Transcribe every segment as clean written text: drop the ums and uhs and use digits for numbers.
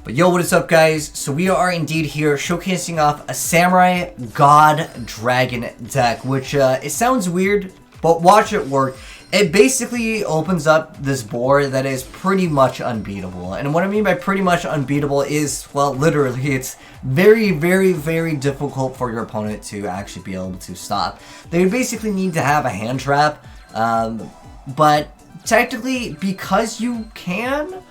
But yo, what is up, guys? So we are indeed here showcasing off a Samurai God Dragon deck, which it sounds weird, but watch it work. It basically opens up this board that is pretty much unbeatable. And what I mean by pretty much unbeatable is, well, literally, it's very, very, very difficult for your opponent to actually be able to stop. They basically need to have a hand trap, but technically, because you can,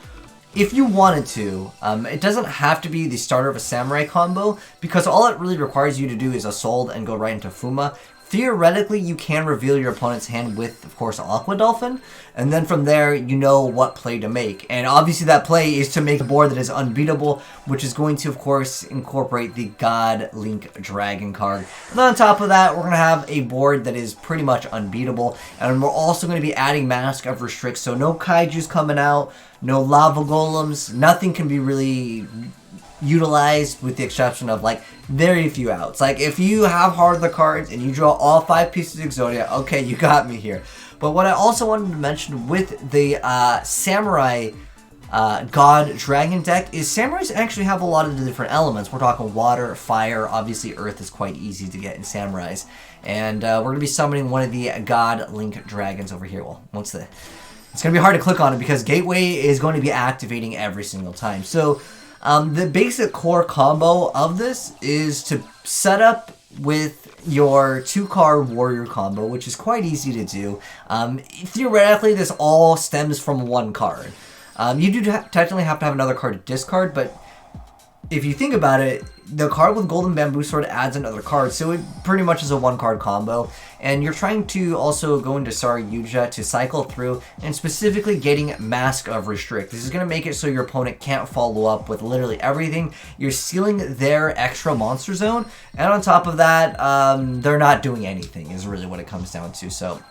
if you wanted to, it doesn't have to be the starter of a Samurai combo, because all it really requires you to do is assault and go right into Fuma. Theoretically, you can reveal your opponent's hand with, of course, Aqua Dolphin, and then from there, you know what play to make. And obviously that play is to make a board that is unbeatable, which is going to, of course, incorporate the God Link Dragon card. And then on top of that, we're going to have a board that is pretty much unbeatable, and we're also going to be adding Mask of Restrict, so no Kaiju's coming out, no Lava Golems, nothing can be really utilized with the exception of like very few outs. Like if you have Heart of the cards and you draw all 5 pieces of Exodia, okay, you got me here. But what I also wanted to mention with the Samurai God Dragon deck is Samurais actually have a lot of the different elements. We're talking water, fire, obviously earth is quite easy to get in Samurais. And we're going to be summoning one of the God Link Dragons over here. Well, it's going to be hard to click on it because Gateway is going to be activating every single time. So the basic core combo of this is to set up with your 2-card warrior combo, which is quite easy to do. Theoretically, this all stems from 1 card. You do technically have to have another card to discard, but if you think about it, the card with Golden Bamboo Sword adds another card, so it pretty much is a 1-card combo. And you're trying to also go into Yugioh to cycle through, and specifically getting Mask of Restrict. This is going to make it so your opponent can't follow up with literally everything. You're sealing their extra monster zone, and on top of that, they're not doing anything, is really what it comes down to. So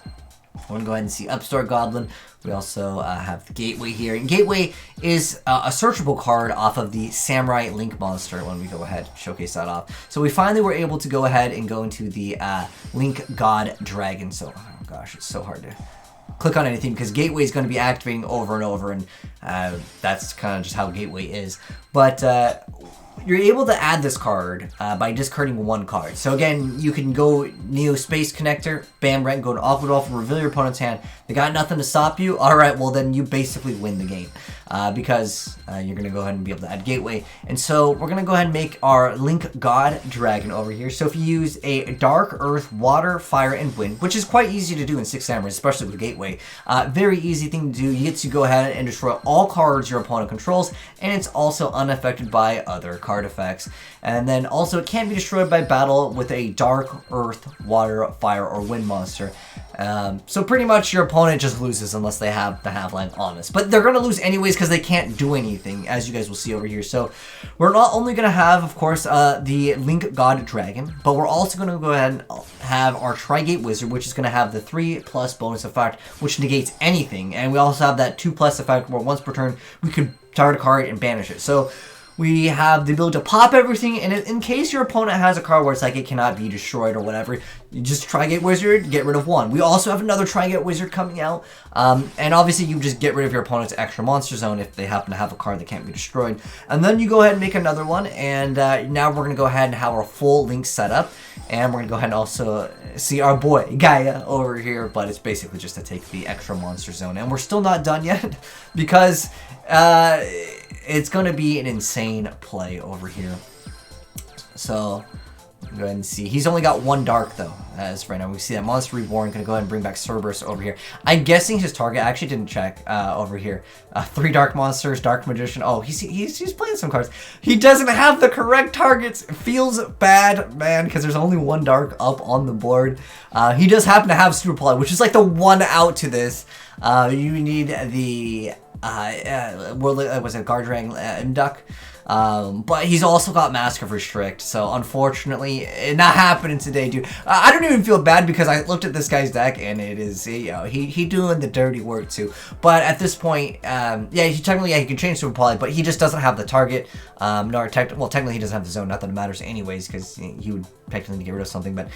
we're going to go ahead and see Upstart Goblin. We also have Gateway here. And Gateway is a searchable card off of the Samurai Link monster when we go ahead and showcase that off. So we finally were able to go ahead and go into the Link God Dragon. So, oh gosh, it's so hard to click on anything because Gateway is going to be activating over and over, and that's kind of just how Gateway is. But you're able to add this card by discarding 1 card. So again, you can go Neo Space Connector, bam, right, go to Aqua Dolphin, reveal your opponent's hand. They got nothing to stop you. All right, well then you basically win the game because you're going to go ahead and be able to add Gateway. And so we're going to go ahead and make our Link God Dragon over here. So if you use a Dark, Earth, Water, Fire, and Wind, which is quite easy to do in 6 Samurais, especially with Gateway, very easy thing to do. You get to go ahead and destroy all cards your opponent controls, and it's also unaffected by other card effects. And then also it can't be destroyed by battle with a Dark, Earth, Water, Fire, or Wind monster. So pretty much your opponent just loses unless they have the Half-Line on this. But they're going to lose anyways because they can't do anything, as you guys will see over here. So we're not only going to have, of course, the Link God Dragon, but we're also going to go ahead and have our Tri-Gate Wizard, which is going to have the 3+ bonus effect, which negates anything. And we also have that 2+ effect where once per turn, we can target a card and banish it. So we have the ability to pop everything, and in case your opponent has a card where it's like it cannot be destroyed or whatever, you just Tri-Gate Wizard, get rid of 1. We also have another Tri-Gate Wizard coming out, and obviously you just get rid of your opponent's extra monster zone if they happen to have a card that can't be destroyed. And then you go ahead and make another one, and now we're going to go ahead and have our full Link setup, and we're going to go ahead and also see our boy Gaia over here, but it's basically just to take the extra monster zone. And we're still not done yet because it's going to be an insane play over here. So go ahead and see. He's only got 1 dark though, as right now. We see that Monster Reborn. Going to go ahead and bring back Cerberus over here. I'm guessing his target, I actually didn't check over here. 3 dark monsters, Dark Magician. Oh, he's playing some cards. He doesn't have the correct targets. It feels bad, man, because there's only 1 dark up on the board. He does happen to have Super Poly, which is like the 1 out to this. You need the was it Guard Dragon Imduck? But he's also got Mask of Restrict, so unfortunately, not happening today, dude. I don't even feel bad because I looked at this guy's deck and it is, you know, he doing the dirty work too. But at this point, yeah, he technically, yeah, he can change Super Poly, but he just doesn't have the target. Well, technically he doesn't have the zone, not that it matters anyways, because he would technically get rid of something, but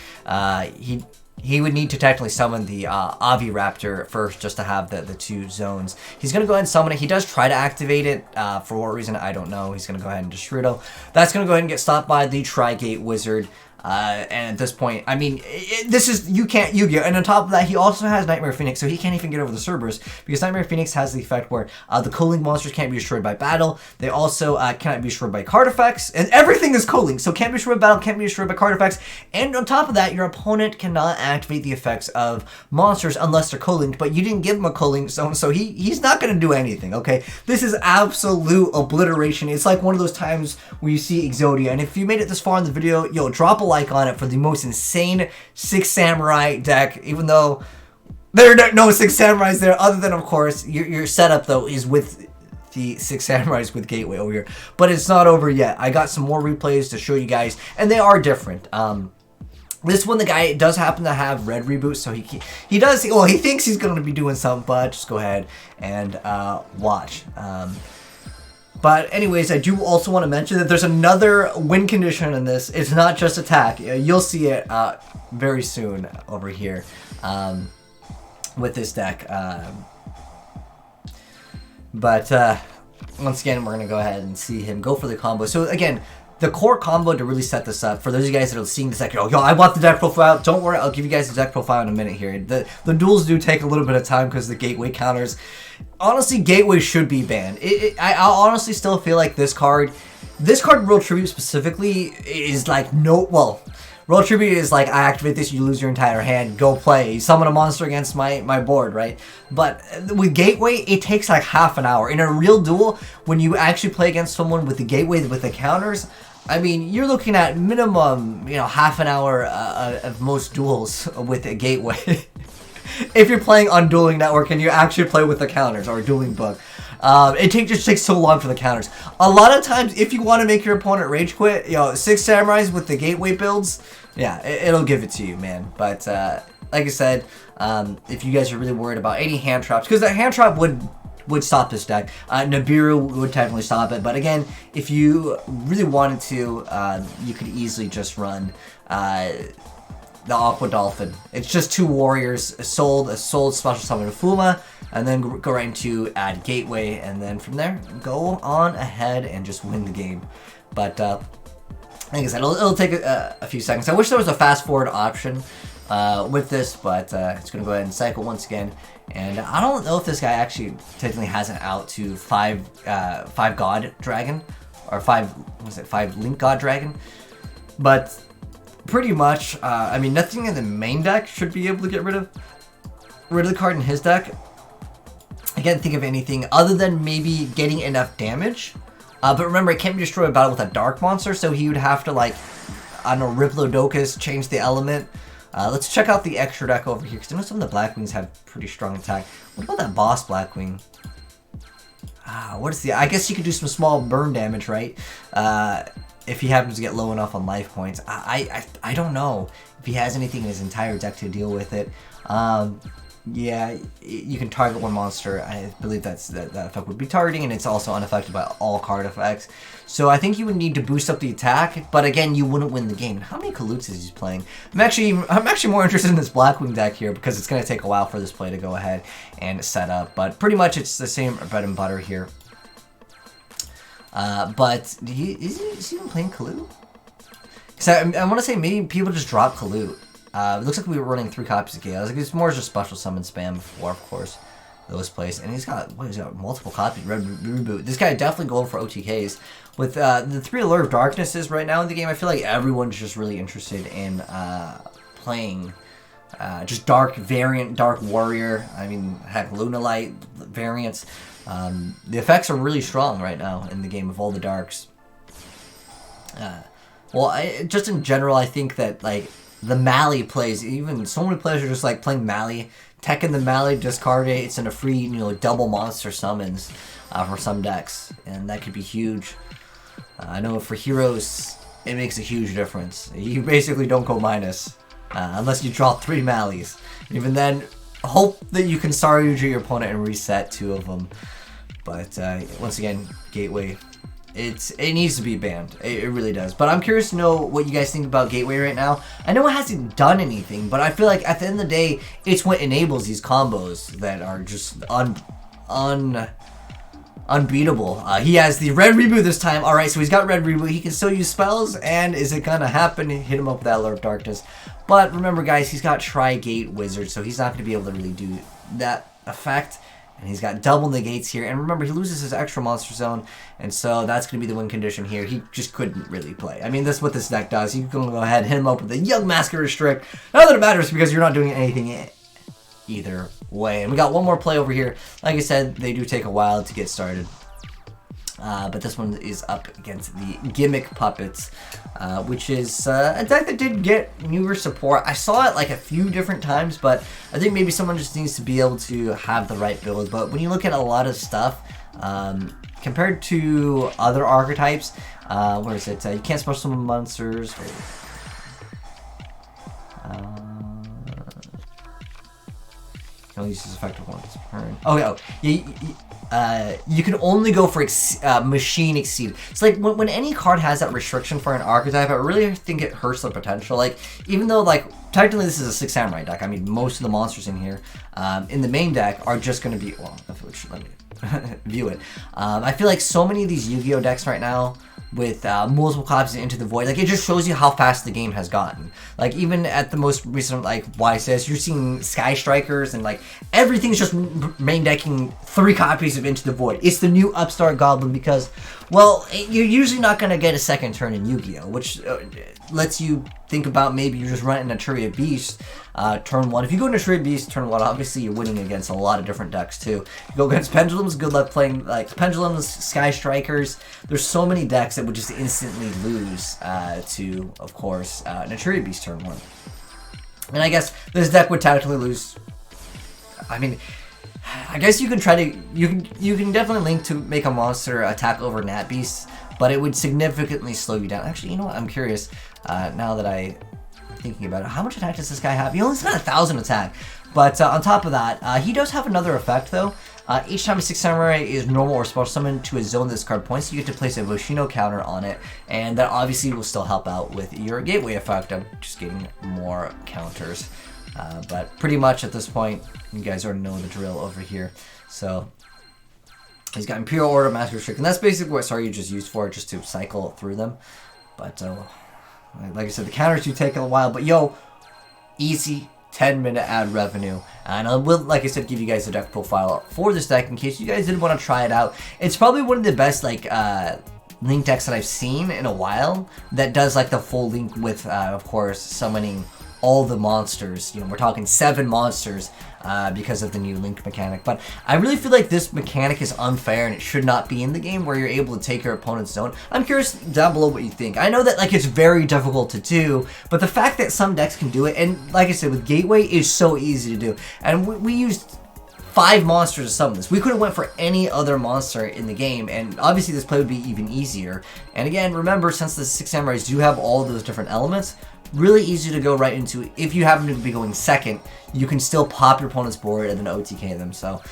he he would need to technically summon the Aviraptor first just to have the 2 zones. He's going to go ahead and summon it. He does try to activate it. For what reason, I don't know. He's going to go ahead and destroy it. That's going to go ahead and get stopped by the Tri-Gate Wizard. And at this point, I mean, this is, you can't Yu-Gi-Oh! And on top of that, he also has Nightmare Phoenix, so he can't even get over the Cerberus, because Nightmare Phoenix has the effect where the co-link monsters can't be destroyed by battle. They also cannot be destroyed by card effects, and everything is co-link, so can't be destroyed by battle, can't be destroyed by card effects. And on top of that, your opponent cannot activate the effects of monsters unless they're co-linked, but you didn't give him a co-link zone, so he's not going to do anything, okay? This is absolute obliteration. It's like one of those times where you see Exodia, and if you made it this far in the video, yo, drop a like on it for the most insane 6 Samurai deck, even though there are no 6 Samurais there, other than, of course, your setup, though, is with the 6 Samurais with Gateway over here. But it's not over yet. I got some more replays to show you guys, and they are different. This one, the guy does happen to have red reboot, so he does, well, he thinks he's going to be doing something, but just go ahead and watch. But anyways, I do also want to mention that there's another win condition in this. It's not just attack. You'll see it very soon over here with this deck. But once again, we're going to go ahead and see him go for the combo. So again, the core combo to really set this up, for those of you guys that are seeing this deck, yo, I want the deck profile. Don't worry, I'll give you guys the deck profile in a minute here. The duels do take a little bit of time because the gateway counters. Honestly, gateway should be banned. I honestly still feel like this card, World Tribute specifically, is like World Tribute is like, I activate this, you lose your entire hand, go play, summon a monster against my board, right? But with Gateway, it takes like half an hour. In a real duel, when you actually play against someone with the Gateway, with the counters, I mean, you're looking at minimum, half an hour of most duels with a Gateway. If you're playing on Dueling Network and you actually play with the counters, or Dueling Book. It just takes so long for the counters. A lot of times, if you want to make your opponent rage quit, 6 Samurais with the Gateway builds, yeah, it'll give it to you, man. But like I said, if you guys are really worried about any hand traps, because the hand trap would stop this deck. Nibiru would technically stop it, but again, if you really wanted to, you could easily just run the Aqua Dolphin. It's just 2 warriors, a sold special summon Fuma, and then go right into add Gateway, and then from there, go on ahead and just win the game. But like I said, it'll take a few seconds. I wish there was a fast forward option with this, but it's going to go ahead and cycle once again. And I don't know if this guy actually technically has an out to 5 God Dragon, or 5 Link God Dragon, but pretty much, I mean, nothing in the main deck should be able to get rid of the card in his deck. I can't think of anything other than maybe getting enough damage. But remember, it can't be destroyed by battle with a dark monster, so he would have to, like, I don't know, Riplodocus, change the element. Let's check out the extra deck over here, because I know some of the Blackwings have pretty strong attack. What about that boss Blackwing? What is the... I guess you could do some small burn damage, right? If he happens to get low enough on life points. I don't know if he has anything in his entire deck to deal with it. Yeah, you can target one monster. I believe that effect would be targeting, and it's also unaffected by all card effects. So I think you would need to boost up the attack, but again, you wouldn't win the game. How many Kalutes is he playing? I'm actually more interested in this Blackwing deck here, because it's going to take a while for this play to go ahead and set up. But pretty much it's the same bread and butter here. But is he even playing Kalute? Because I want to say maybe people just drop Kalute. It looks like we were running 3 copies of Gale. Like, it's more just special summon spam before, of course, those plays. And he's got multiple copies. Red Reboot. This guy definitely going for OTKs. With the 3 Allure of Darknesses right now in the game, I feel like everyone's just really interested in playing just dark variant, Dark Warrior. I mean, heck, Lunalight variants. The effects are really strong right now in the game of all the darks. Well, just in general, I think that, like, the Mali plays, even so many players are just like playing Mali, teching the Mali, discard it, it's in a free, double monster summons for some decks, and that could be huge. I know for heroes, it makes a huge difference. You basically don't go minus, unless you draw 3 Malis. Even then, hope that you can Saryuja your opponent and reset 2 of them. But once again, Gateway it needs to be banned. It really does. But I'm curious to know what you guys think about Gateway right now. I know it hasn't done anything, but I feel like at the end of the day, it's what enables these combos that are just unbeatable. He has the red reboot this time. Alright, so he's got red reboot. He can still use spells, and is it gonna happen? Hit him up with that Lure of Darkness. But remember, guys, he's got Tri-Gate Wizard, so he's not gonna be able to really do that effect. And he's got double negates here. And remember, he loses his extra monster zone. And so that's going to be the win condition here. He just couldn't really play. I mean, that's what this deck does. You can go ahead and hit him up with a Young Masker Restrict. Not that it matters because you're not doing anything either way. And we got one more play over here. Like I said, they do take a while to get started. But this one is up against the Gimmick Puppets, which is a deck that did get newer support. I saw it like a few different times, but I think maybe someone just needs to be able to have the right build. But when you look at a lot of stuff, compared to other archetypes, where is it? You can't special summon monsters. You can only use this effective once per turn. Oh, yeah. You can only go for machine exceed. It's like when any card has that restriction for an archetype, I really think it hurts the potential. Like, even though, like, technically this is a 6 Samurai deck, I mean, most of the monsters in here, in the main deck, are just going to be, well, let me view it. I feel like so many of these Yu-Gi-Oh decks right now, with multiple copies Into the Void, like, it just shows you how fast the game has gotten. Like, even at the most recent, like, YSS, you're seeing Sky Strikers, and, like, everything's just main decking 3 copies of Into the Void. It's the new Upstart Goblin because, well, you're usually not going to get a second turn in Yu-Gi-Oh, which lets you think about maybe you're just running a Naturia Beast turn 1. If you go Naturia Beast turn 1, obviously you're winning against a lot of different decks too. You go against Pendulums, good luck playing like Pendulums, Sky Strikers. There's so many decks that would just instantly lose to, of course, Naturia Beast turn 1. And I guess this deck would technically lose. I mean, I guess you can try to, you can definitely link to make a monster attack over Nat Beast, but it would significantly slow you down. Actually, you know what? I'm curious, now that I'm thinking about it, how much attack does this guy have? He only's got 1,000 attack, but on top of that, he does have another effect though. Each time a 6 Samurai is normal or special summoned to a zone this card points, you get to place a Voshino counter on it, and that obviously will still help out with your Gateway effect of just getting more counters. But pretty much at this point, you guys already know the drill over here. So he's got Imperial Order, Master Restrict, and that's basically what Saryuj is used for, just to cycle through them. But like I said, the counters do take a while, but yo, easy 10-minute ad revenue. And I will, like I said, give you guys a deck profile for this deck in case you guys did want to try it out. It's probably one of the best like link decks that I've seen in a while that does like the full link with, of course, summoning all the monsters. You know, we're talking 7 monsters because of the new link mechanic. But I really feel like this mechanic is unfair and it should not be in the game, where you're able to take your opponent's zone. I'm curious down below what you think. I know that like it's very difficult to do, but the fact that some decks can do it, and like I said, with Gateway, is so easy to do. And we used 5 monsters to summon this. We could have went for any other monster in the game, and obviously this play would be even easier. And again, remember, since the 6 Samurais do have all those different elements, really easy to go right into. If you happen to be going second, you can still pop your opponent's board and then OTK them. So,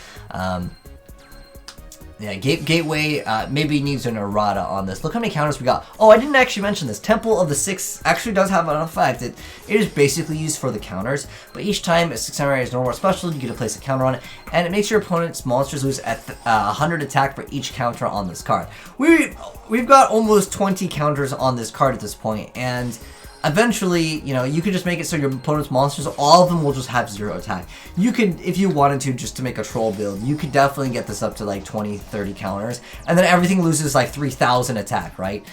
yeah, Gateway maybe needs an errata on this. Look how many counters we got. Oh, I didn't actually mention this. Temple of the 6 actually does have an effect. It is basically used for the counters, but each time a 6 Samurai is normal or special, you get to place a counter on it, and it makes your opponent's monsters lose at 100 attack for each counter on this card. We've got almost 20 counters on this card at this point, and eventually, you know, you could just make it so your opponent's monsters, all of them will just have 0 attack. You could, if you wanted to, just to make a troll build, you could definitely get this up to like 20, 30 counters, and then everything loses like 3,000 attack, right?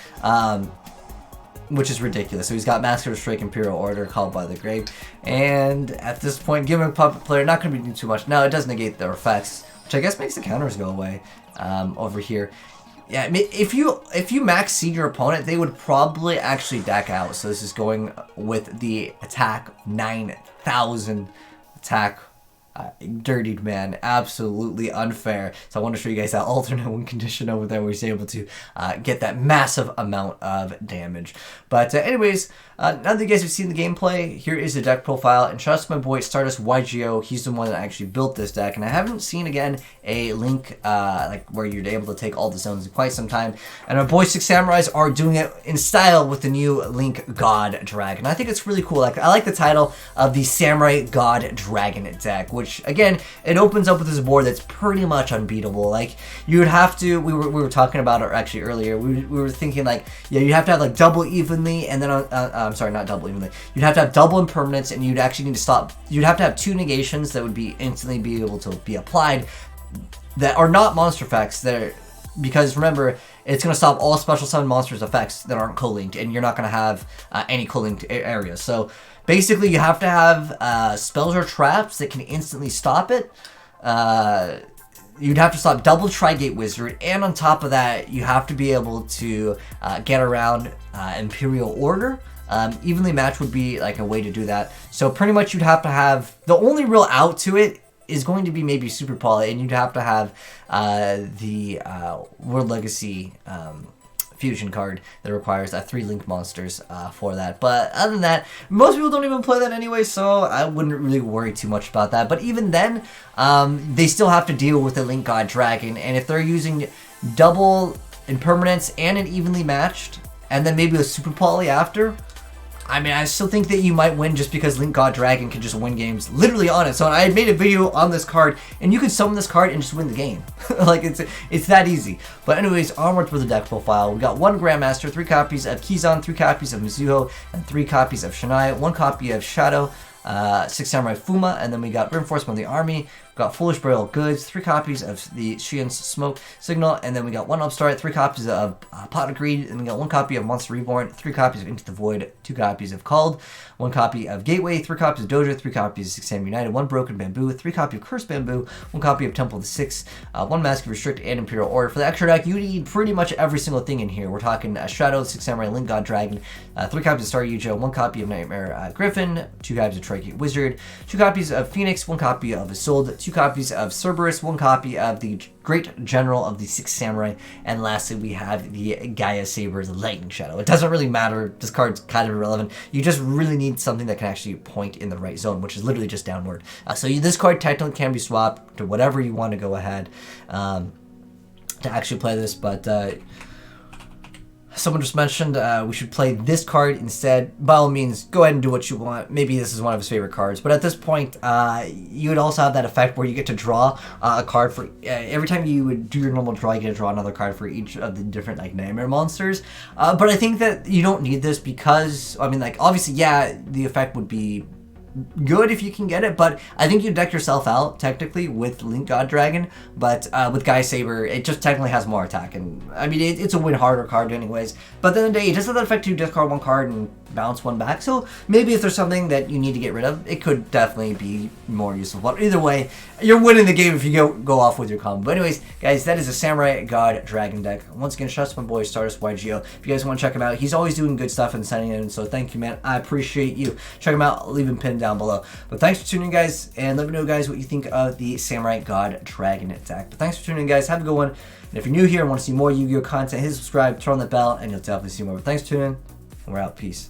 Which is ridiculous. So he's got Master Restrict, Imperial Order, Called by the Grave, and at this point, Gimmick Puppet player, not going to be doing too much. Now, it does negate their effects, which I guess makes the counters go away over here. Yeah, if you max seed your opponent, they would probably actually deck out. So this is going with the attack 9,000 attack dirtied, man. Absolutely unfair. So I want to show you guys that alternate win condition over there where he's able to get that massive amount of damage. But anyways, now that you guys have seen the gameplay, here is the deck profile. And shout out to my boy Stardust YGOPRO. He's the one that actually built this deck. And I haven't seen, again, a link like where you're able to take all the zones in quite some time. And our boy Six Samurais are doing it in style with the new Link God Dragon. I think it's really cool. Like, I like the title of the Samurai God Dragon deck, which, again, it opens up with this board that's pretty much unbeatable. Like, you would have to, we were talking about it actually earlier, we were thinking, like, yeah, you'd have to have, like, double evenly, and then, I'm sorry, not double evenly, you'd have to have double impermanence, and you'd actually need to stop, you'd have to have 2 negations that would be instantly be able to be applied that are not monster effects, that are, because remember, it's going to stop all special summon monsters effects that aren't co-linked, and you're not going to have any co-linked areas. So basically, you have to have spells or traps that can instantly stop it. You'd have to stop double Trigate Wizard, and on top of that, you have to be able to get around Imperial Order. Evenly matched would be like a way to do that. So pretty much you'd have to have, the only real out to it is going to be maybe Super Poly, and you'd have to have the World Legacy fusion card that requires 3 link monsters for that. But other than that, most people don't even play that anyway, so I wouldn't really worry too much about that. But even then, they still have to deal with the Link God Dragon, and if they're using double impermanence and an evenly matched, and then maybe a Super Poly after, I mean, I still think that you might win just because Link God Dragon can just win games literally on its own. I had made a video on this card, and you can summon this card and just win the game. Like, it's that easy. But anyways, onward for the deck profile. We got 1 Grandmaster, 3 copies of Kizan, 3 copies of Mizuho, and 3 copies of Shanai, 1 copy of Shadow, 6 Samurai Fuma, and then we got Reinforcement of the Army. We got Foolish Burial Goods, 3 copies of the Shian's Smoke Signal, and then we got 1 Upstart, 3 copies of Pot of Greed, and we got 1 copy of Monster Reborn, 3 copies of Into the Void, 2 copies of Called, 1 copy of Gateway, 3 copies of Dojo, 3 copies of 6 Sam United, 1 Broken Bamboo, 3 copy of Cursed Bamboo, 1 copy of Temple of the Six, 1 Mask of Restrict, and Imperial Order. For the extra deck, you need pretty much every single thing in here. We're talking Shadow, 6 Samurai, Link God Dragon, 3 copies of Star Yugioh, 1 copy of Nightmare Griffin, 2 copies of Trigate Wizard, 2 copies of Phoenix, 1 copy of Isolde, 2 copies of Cerberus, 1 copy of the Great General of the 6 Samurai, and lastly we have the Gaia Saber's Lightning Shadow. It doesn't really matter, this card's kind of irrelevant, you just really need something that can actually point in the right zone, which is literally just downward. So this card technically can be swapped to whatever you want to go ahead to actually play this, but someone just mentioned we should play this card instead. By all means, go ahead and do what you want. Maybe this is one of his favorite cards. But at this point, you would also have that effect where you get to draw a card for... every time you would do your normal draw, you get to draw another card for each of the different like Nightmare monsters. But I think that you don't need this because... I mean, like, obviously, yeah, the effect would be good if you can get it, but I think you deck yourself out technically with Link God Dragon, but with Gaia Saber it just technically has more attack, and I mean it's a win harder card anyways, but at the end of the day it does have that effect to discard 1 card and bounce 1 back, so maybe if there's something that you need to get rid of, it could definitely be more useful. But either way, you're winning the game if you go off with your combo. But anyways, guys, that is a Samurai God Dragon deck. Once again, shout out to my boy Stardust YGOPRO. If you guys want to check him out, he's always doing good stuff and sending it in, so thank you, man. I appreciate you. Check him out, leave him pinned down below. But thanks for tuning in, guys, and let me know, guys, what you think of the Samurai God Dragon deck. But thanks for tuning in, guys. Have a good one. And if you're new here and want to see more Yu-Gi-Oh content, hit subscribe, turn on the bell, and you'll definitely see more. But thanks for tuning in, and we're out. Peace.